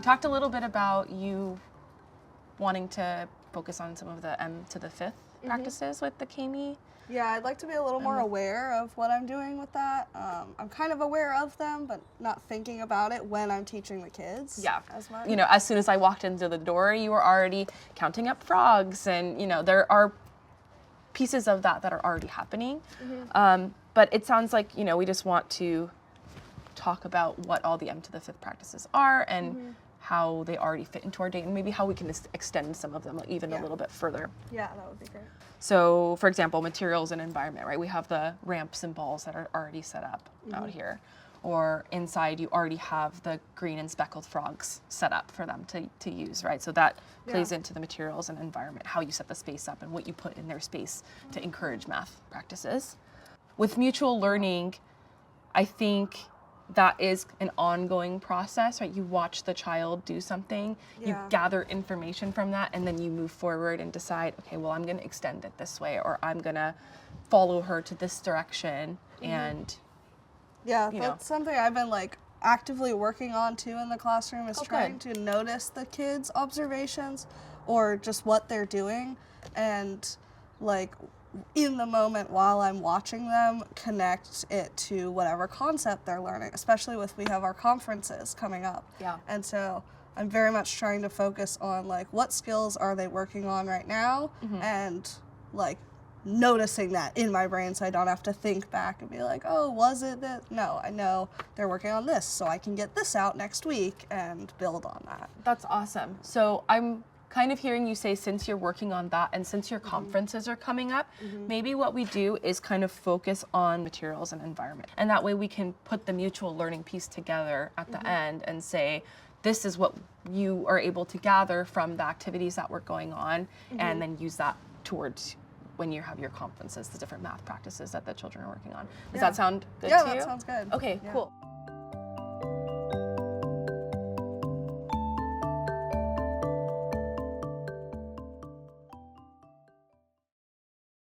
talked a little bit about you wanting to focus on some of the M to the 5th practices with the KME. Yeah, I'd like to be a little more aware of what I'm doing with that. I'm kind of aware of them, but not thinking about it when I'm teaching the kids. Yeah. As much. You know, as soon as I walked into the door, you were already counting up frogs, and you know, there are pieces of that are already happening. But it sounds like, you know, we just want to talk about what all the M to the 5th practices are and how they already fit into our day, and maybe how we can extend some of them even a little bit further. Yeah, that would be great. So, for example, materials and environment, right? We have the ramps and balls that are already set up out here. Or inside, you already have the green and speckled frogs set up for them to use, right? So that plays into the materials and environment, how you set the space up and what you put in their space to encourage math practices. With mutual learning, I think that is an ongoing process, right? You watch the child do something, you gather information from that, and then you move forward and decide, okay, well, I'm going to extend it this way, or I'm going to follow her to this direction. And yeah, that's something I've been like actively working on too in the classroom, is trying to notice the kids' observations or just what they're doing, and like in the moment while I'm watching them, connect it to whatever concept they're learning, especially we have our conferences coming up. Yeah. And so I'm very much trying to focus on like what skills are they working on right now, and like noticing that in my brain so I don't have to think back and be like, oh, was it that? No, I know they're working on this, so I can get this out next week and build on that. That's awesome. So I'm kind of hearing you say, since you're working on that and since your conferences are coming up, maybe what we do is kind of focus on materials and environment. And that way we can put the mutual learning piece together at the end and say, this is what you are able to gather from the activities that were going on, and then use that towards when you have your conferences, the different math practices that the children are working on. Does that sound good to you? Yeah, that sounds good. Okay, cool.